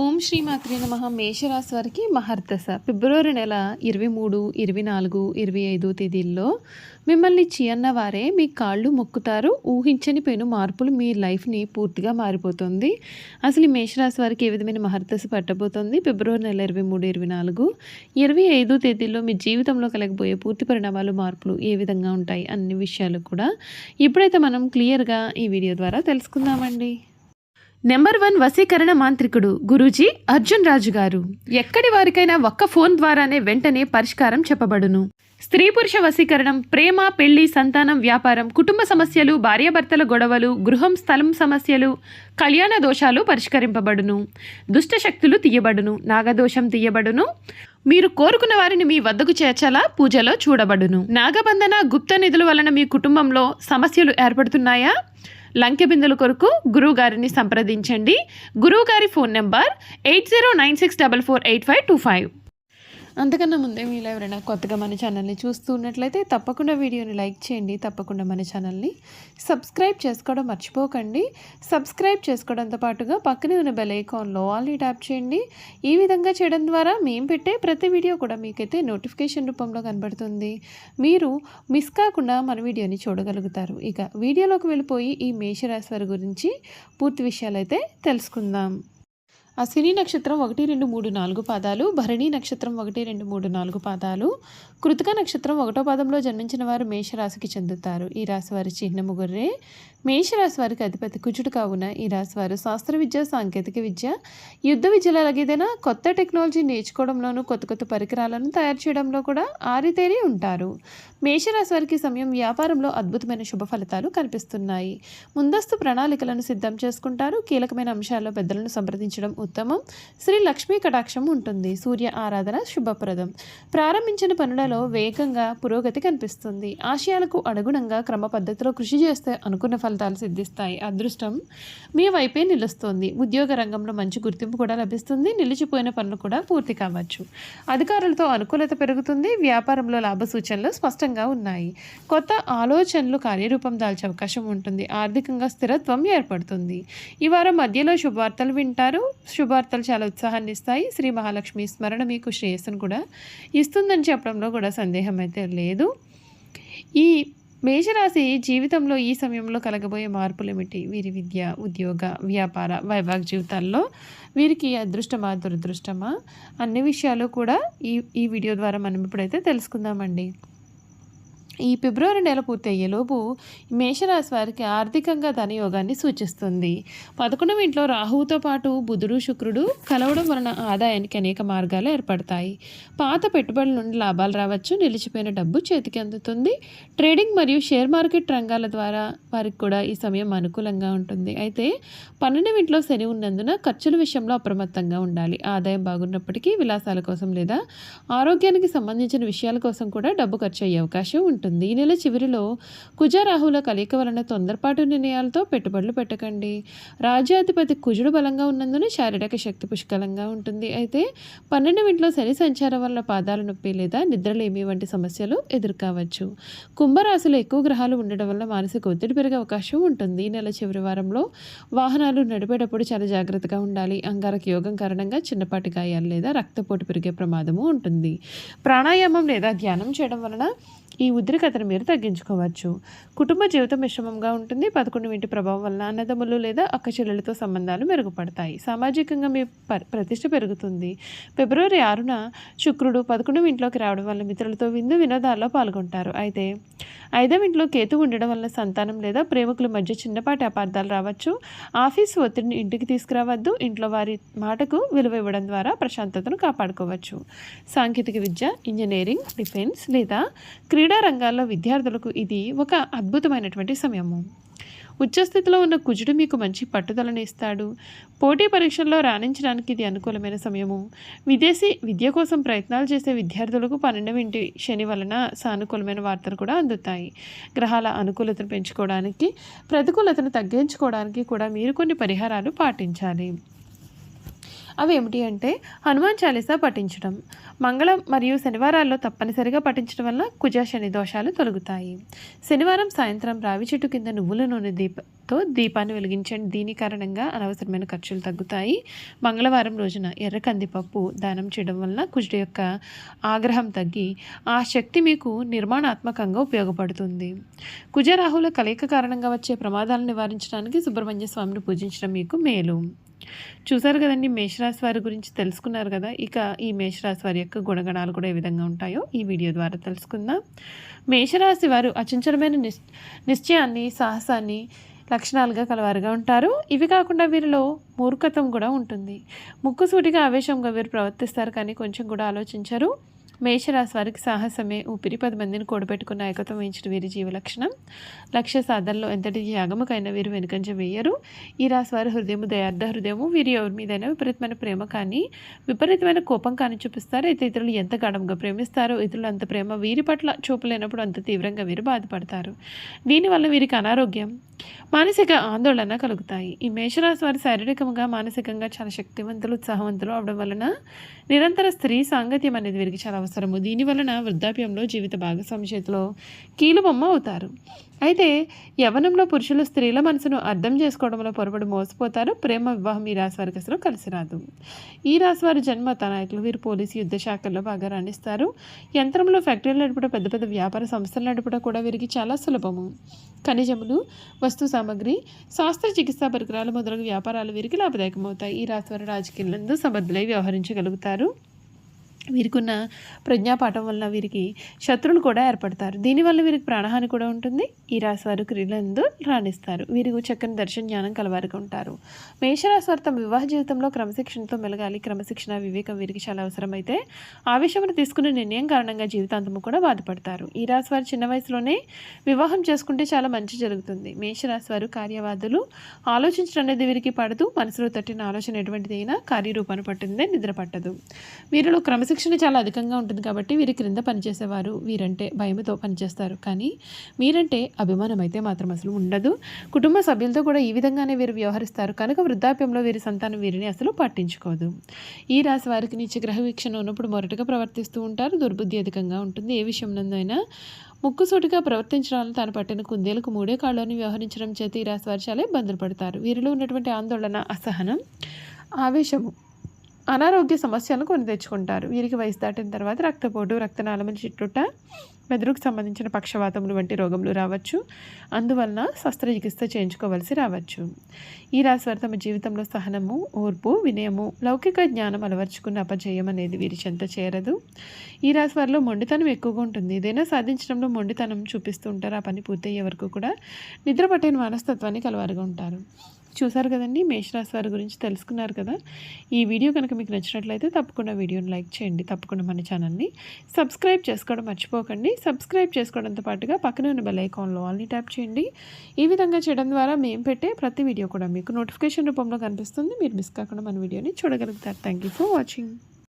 ఓం శ్రీ మాత్రే నమః. మేషరాశి వారికి మహర్దశ ఫిబ్రవరి నెల 23, 24, 25 తేదీల్లో మిమ్మల్ని అన్న వారే మీ కాళ్ళు మొక్కుతారు. ఊహించని పెను మార్పులు మీ లైఫ్ని పూర్తిగా మారిపోతుంది. అసలు ఈ మేషరాశి వారికి ఏ విధమైన మహర్దశ పట్టబోతుంది? ఫిబ్రవరి నెల 23, 24, 25 తేదీల్లో మీ జీవితంలో కలగబోయే పూర్తి పరిణామాలు, మార్పులు ఏ విధంగా ఉంటాయి అన్ని విషయాలు కూడా ఇప్పుడైతే మనం క్లియర్గా ఈ వీడియో ద్వారా తెలుసుకుందామండి. నెంబర్ 1 వశీకరణ మాంత్రికుడు గురూజీ అర్జున్ రాజు గారు. ఎక్కడి వారికైనా ఒక్క ఫోన్ ద్వారానే వెంటనే పరిష్కారం చెప్పబడును. స్త్రీ పురుష వశీకరణం, ప్రేమ, పెళ్లి, సంతానం, వ్యాపారం, కుటుంబ సమస్యలు, భార్యాభర్తల గొడవలు, గృహం, స్థలం సమస్యలు, కళ్యాణ దోషాలు పరిష్కరింపబడును. దుష్ట శక్తులు తీయబడును. నాగదోషం తీయబడును. మీరు కోరుకున్న వారిని మీ వద్దకు చేర్చాలా పూజలో చూడబడును. నాగబంధన, గుప్త నిధుల వలన మీ కుటుంబంలో సమస్యలు ఏర్పడుతున్నాయా? లంకె బిందుల కొరకు గురువు గారిని సంప్రదించండి. గురువు గారి ఫోన్ నెంబర్ 8096448525. అంతకన్నా ముందే మీలో ఎవరైనా కొత్తగా మన ఛానల్ని చూస్తూ ఉన్నట్లయితే తప్పకుండా వీడియోని లైక్ చేయండి. తప్పకుండా మన ఛానల్ని సబ్స్క్రైబ్ చేసుకోవడం మర్చిపోకండి. సబ్స్క్రైబ్ చేసుకోవడంతో పాటుగా పక్కనే ఉన్న బెల్ ఐకాన్లో ఆల్ని ట్యాప్ చేయండి. ఈ విధంగా చేయడం ద్వారా మేము పెట్టే ప్రతి వీడియో కూడా మీకైతే నోటిఫికేషన్ రూపంలో కనబడుతుంది. మీరు మిస్ కాకుండా మన వీడియోని చూడగలుగుతారు. ఇక వీడియోలోకి వెళ్ళిపోయి ఈ మేషరాశి వారి గురించి పూర్తి విషయాలు అయితే తెలుసుకుందాం. అశ్విని నక్షత్రం 1, 2, 3, 4 పాదాలు, భరణి నక్షత్రం 1, 2, 3, 4 పాదాలు, కృతిక నక్షత్రం 1వ పాదంలో జన్మించిన వారు మేషరాశికి చెందుతారు. ఈ రాశి వారి చిహ్నము గొర్రె. మేషరాశి వారికి అధిపతి కుజుడు కావున ఈ రాశి వారు శాస్త్ర విద్య, సాంకేతిక విద్య, యుద్ధ విద్యలో ఏదైనా కొత్త టెక్నాలజీ నేర్చుకోవడంలోనూ కొత్త కొత్త పరికరాలను తయారు చేయడంలో కూడా ఆరితేరి ఉంటారు. మేషరాశి వారికి సమయం వ్యాపారంలో అద్భుతమైన శుభ ఫలితాలు కనిపిస్తున్నాయి. ముందస్తు ప్రణాళికలను సిద్ధం చేసుకుంటారు. కీలకమైన అంశాల్లో పెద్దలను సంప్రదించడం ఉత్తమం. శ్రీ లక్ష్మీ కటాక్షం ఉంటుంది. సూర్య ఆరాధన శుభప్రదం. ప్రారంభించిన పనులలో వేగంగా పురోగతి కనిపిస్తుంది. ఆశయాలకు అనుగుణంగా క్రమ పద్ధతిలో కృషి చేస్తే అనుకున్న ఫలితాలు సిద్ధిస్తాయి. అదృష్టం మీ వైపే నిలుస్తుంది. ఉద్యోగ రంగంలో మంచి గుర్తింపు కూడా లభిస్తుంది. నిలిచిపోయిన పనులు కూడా పూర్తి కావచ్చు. అధికారులతో అనుకూలత పెరుగుతుంది. వ్యాపారంలో లాభ సూచనలు స్పష్టంగా ఉన్నాయి. కొత్త ఆలోచనలు కార్యరూపం దాల్చే అవకాశం ఉంటుంది. ఆర్థికంగా స్థిరత్వం ఏర్పడుతుంది. ఈ వారం మధ్యలో శుభవార్తలు వింటారు. శుభవార్తలు చాలా ఉత్సాహాన్ని ఇస్తాయి. శ్రీ మహాలక్ష్మి స్మరణ మీకు శ్రేయస్సును కూడా ఇస్తుందని చెప్పడంలో కూడా సందేహం అయితే లేదు. ఈ మేషరాశి జీవితంలో ఈ సమయంలో కలగబోయే మార్పులు ఏమిటి? వీరి విద్య, ఉద్యోగ, వ్యాపార, వైవాహిక జీవితాల్లో వీరికి అదృష్టమా, దురదృష్టమా అన్ని విషయాలు కూడా ఈ వీడియో ద్వారా మనం ఇప్పుడైతే తెలుసుకుందామండి. ఈ ఫిబ్రవరి నెల పూర్తి అయ్యేలోపు మేషరాశి వారికి ఆర్థికంగా ధనయోగాన్ని సూచిస్తుంది. 11వ ఇంట్లో రాహువుతో పాటు బుధుడు, శుక్రుడు కలవడం వలన ఆదాయానికి అనేక మార్గాలు ఏర్పడతాయి. పాత పెట్టుబడుల నుండి లాభాలు రావచ్చు. నిలిచిపోయిన డబ్బు చేతికి అందుతుంది. ట్రేడింగ్ మరియు షేర్ మార్కెట్ రంగాల ద్వారా వారికి కూడా ఈ సమయం అనుకూలంగా ఉంటుంది. అయితే 12వ ఇంట్లో శని ఉన్నందున ఖర్చుల విషయంలో అప్రమత్తంగా ఉండాలి. ఆదాయం బాగున్నప్పటికీ విలాసాల కోసం లేదా ఆరోగ్యానికి సంబంధించిన విషయాల కోసం కూడా డబ్బు ఖర్చు అయ్యే అవకాశం ఉంటుంది. ఈ నెల చివరిలో కుజ రాహుల కలయిక వలన తొందరపాటు నిర్ణయాలతో పెట్టుబడులు పెట్టకండి. రాజ్యాధిపతి కుజుడు బలంగా ఉన్నందున శారీరక శక్తి పుష్కలంగా ఉంటుంది. అయితే 12వ ఇంట్లో శని సంచారం వల్ల పాదాల నొప్పి లేదా నిద్రలేమి వంటి సమస్యలు ఎదుర్కోవచ్చు. కుంభరాశిలో ఎక్కువ గ్రహాలు ఉండడం వల్ల మానసిక ఒత్తిడి పెరిగే అవకాశం ఉంటుంది. ఈ నెల చివరి వారంలో వాహనాలు నడిపేటప్పుడు చాలా జాగ్రత్తగా ఉండాలి. అంగారక యోగం కారణంగా చిన్నపాటి గాయాలు లేదా రక్తపోటు పెరిగే ప్రమాదము ఉంటుంది. ప్రాణాయామం లేదా ధ్యానం చేయడం వలన ఈ ఉద్రిక్తతను మీరు తగ్గించుకోవచ్చు. కుటుంబ జీవితం మిశ్రమంగా ఉంటుంది. 11వ ఇంటి ప్రభావం వలన అన్నదమ్ములు లేదా అక్క చెల్లెలతో సంబంధాలు మెరుగుపడతాయి. సామాజికంగా మీ ప్రతిష్ట పెరుగుతుంది. ఫిబ్రవరి 6న శుక్రుడు 11వ ఇంట్లోకి రావడం వల్ల మిత్రులతో విందు వినోదాల్లో పాల్గొంటారు. అయితే 5వ ఇంట్లో కేతు ఉండడం వల్ల సంతానం లేదా ప్రేమికుల మధ్య చిన్నపాటి అపార్థాలు రావచ్చు. ఆఫీసు ఒత్తిడిని ఇంటికి తీసుకురావద్దు. ఇంట్లో వారి మాటకు విలువ ఇవ్వడం ద్వారా ప్రశాంతతను కాపాడుకోవచ్చు. సాంకేతిక విద్య, ఇంజనీరింగ్, డిఫెన్స్ లేదా క్రీడా రంగాల్లో విద్యార్థులకు ఇది ఒక అద్భుతమైనటువంటి సమయము. ఉచ్చస్థితిలో ఉన్న కుజుడు మీకు మంచి పట్టుదలను ఇస్తాడు. పోటీ పరీక్షల్లో రాణించడానికి ఇది అనుకూలమైన సమయము. విదేశీ విద్య కోసం ప్రయత్నాలు చేసే విద్యార్థులకు 12వ ఇంటి శని వలన సానుకూలమైన వార్తలు కూడా అందుతాయి. గ్రహాల అనుకూలతను పెంచుకోవడానికి, ప్రతికూలతను తగ్గించుకోవడానికి కూడా మీరు కొన్ని పరిహారాలు పాటించాలి. అవి ఏమిటి అంటే హనుమాన్ చాలీసా పఠించడం, మంగళం మరియు శనివారాల్లో తప్పనిసరిగా పఠించడం వల్ల కుజ శని దోషాలు తొలగుతాయి. శనివారం సాయంత్రం రావి చెట్టు కింద నువ్వుల నూనె దీపాన్ని వెలిగించండి. దీని కారణంగా అనవసరమైన ఖర్చులు తగ్గుతాయి. మంగళవారం రోజున ఎర్ర కందిపప్పు దానం చేయడం వల్ల కుజుడు యొక్క ఆగ్రహం తగ్గి ఆ శక్తి మీకు నిర్మాణాత్మకంగా ఉపయోగపడుతుంది. కుజరాహుల కలయిక కారణంగా వచ్చే ప్రమాదాలను నివారించడానికి సుబ్రహ్మణ్య స్వామిని పూజించడం మీకు మేలు. చూసారు కదండి, మేషరాశి వారి గురించి తెలుసుకున్నారు కదా. ఇక ఈ మేషరాశి వారి యొక్క గుణగణాలు కూడా ఏ విధంగా ఉంటాయో ఈ వీడియో ద్వారా తెలుసుకుందాం. మేషరాశి వారు అచంచలమైన నిశ్చయాన్ని, సాహసాన్ని లక్షణాలుగా కలవారుగా ఉంటారు. ఇవి కాకుండా వీరిలో మూర్ఖత్వం కూడా ఉంటుంది. ముక్కుసూటిగా ఆవేశంగా వీరు ప్రవర్తిస్తారు, కానీ కొంచెం కూడా ఆలోచించరు. మేషరాశి వారికి సాహసమే ఊపిరి. 10 మందిని కూడబెట్టుకున్న ఏకత్వం వహించడం వీరి జీవ లక్షణం. లక్ష్య సాధనలో ఎంతటి త్యాగముకైనా వీరు వెనుకంజ వేయరు. ఈ రాశి వారి హృదయము దయార్థ హృదయము. వీరి ఎవరి మీదైనా విపరీతమైన ప్రేమ కానీ విపరీతమైన కోపం కానీ చూపిస్తారు. అయితే ఇతరులు ఎంత గాఢంగా ప్రేమిస్తారో ఇతరులు అంత ప్రేమ వీరి పట్ల చూపలేనప్పుడు అంత తీవ్రంగా వీరు బాధపడతారు. దీనివల్ల వీరికి అనారోగ్యం, మానసిక ఆందోళన కలుగుతాయి. ఈ మేషరాశి వారి శారీరకంగా మానసికంగా చాలా శక్తివంతులు, ఉత్సాహవంతులు అవడం వలన నిరంతర స్త్రీ సాంగత్యం అనేది వీరికి చాలా అవసరము. దీనివలన వృద్ధాప్యంలో జీవిత భాగస్వామి చేతిలో కీలుబొమ్మ అవుతారు. అయితే యవ్వనంలో పురుషులు స్త్రీల మనసును అర్థం చేసుకోవడంలో పొరపడి మోసపోతారు. ప్రేమ వివాహం ఈ రాశి వారికి అసలు కలిసి రాదు. ఈ రాశి వారి జన్మత నాయకులు. వీరు పోలీసు, యుద్ధ శాఖల్లో బాగా రాణిస్తారు. యంత్రంలో ఫ్యాక్టరీలు నడపడం, పెద్ద పెద్ద వ్యాపార సంస్థలు నడపడం కూడా వీరికి చాలా సులభము. ఖనిజములు, వస్తు సామగ్రి, శాస్త్ర చికిత్సా పరికరాలు మొదలగు వ్యాపారాలు వీరికి లాభదాయకమవుతాయి. ఈ రాశి వారు రాజకీయాలందు సమర్థులై వ్యవహరించగలుగుతారు. వీరికి ఉన్న ప్రజ్ఞాపాఠం వలన వీరికి శత్రువులు కూడా ఏర్పడతారు. దీనివల్ల వీరికి ప్రాణహాని కూడా ఉంటుంది. ఈ రాశి వారు క్రీడలందు రాణిస్తారు. వీరికి చక్కని దర్శన జ్ఞానం కలవారుగా ఉంటారు. మేషరాశి వారు తమ వివాహ జీవితంలో క్రమశిక్షణతో మెలగాలి. క్రమశిక్షణ, వివేకం వీరికి చాలా అవసరమైతే ఆవేశమును తీసుకునే నిర్ణయం కారణంగా జీవితాంతము కూడా బాధపడతారు. ఈ రాశి వారు చిన్న వయసులోనే వివాహం చేసుకుంటే చాలా మంచి జరుగుతుంది. మేషరాశి వారు కార్యవాదులు. ఆలోచించడం అనేది వీరికి పడదు. మనసులో తట్టిన ఆలోచన ఎటువంటిదైనా కార్యరూపాన్ని పట్టిందే నిద్ర పట్టదు. వీరిలో క్రమశిక్షణ చాలా అధికంగా ఉంటుంది కాబట్టి వీరి క్రింద పనిచేసేవారు వీరంటే భయంతో పనిచేస్తారు. కానీ మీరంటే అభిమానం అయితే మాత్రం అసలు ఉండదు. కుటుంబ సభ్యులతో కూడా ఈ విధంగానే వీరు వ్యవహరిస్తారు. కనుక వృద్ధాప్యంలో వీరి సంతానం వీరిని అసలు పట్టించుకోదు. ఈ రాశి వారికి నీచగ్రహ వీక్షణ ఉన్నప్పుడు మొరటుగా ప్రవర్తిస్తూ ఉంటారు. దుర్బుద్ధి అధికంగా ఉంటుంది. ఏ విషయం నందైనా ముక్కుసూటిగా ప్రవర్తించడం, తాను పట్టిన కుందేలకు 3 కాళ్ళని వ్యవహరించడం చేత ఈ రాశి వారు చాలా ఇబ్బందులు పడతారు. వీరిలో ఉన్నటువంటి ఆందోళన, అసహనం, ఆవేశము అనారోగ్య సమస్యలను కొని తెచ్చుకుంటారు. వీరికి వయసు దాటిన తర్వాత రక్తపోటు, రక్తనాళముల చిట్టుట, మెదడుకు సంబంధించిన పక్షవాతములు వంటి రోగములు రావచ్చు. అందువలన శస్త్రచికిత్స చేయించుకోవలసి రావచ్చు. ఈ రాశి వారు తమ జీవితంలో సహనము, ఓర్పు, వినయము, లౌకిక జ్ఞానం అలవర్చుకున్న అపజయం అనేది వీరి చెంత చేరదు. ఈ రాశి వారిలో మొండితనం ఎక్కువగా ఉంటుంది. ఏదైనా సాధించడంలో మొండితనం చూపిస్తూ ఉంటారు. ఆ పని పూర్తయ్యే వరకు కూడా నిద్ర పట్టిన మనస్తత్వాన్ని కలవారుగా ఉంటారు. చూసారు కదండి, మేషరాశి వారి గురించి తెలుసుకున్నారు కదా. ఈ వీడియో కనుక మీకు నచ్చినట్లయితే తప్పకుండా వీడియోని లైక్ చేయండి. తప్పకుండా మన ఛానల్ని సబ్స్క్రైబ్ చేసుకోవడం మర్చిపోకండి. సబ్స్క్రైబ్ చేసుకోవడంతో పాటుగా పక్కనే ఉన్న బెల్ ఐకాన్లో ఆల్ని ట్యాప్ చేయండి. ఈ విధంగా చేయడం ద్వారా మేము పెట్టే ప్రతి వీడియో కూడా మీకు నోటిఫికేషన్ రూపంలో కనిపిస్తుంది. మీరు మిస్ కాకుండా మన వీడియోని చూడగలుగుతారు. Thank you for watching.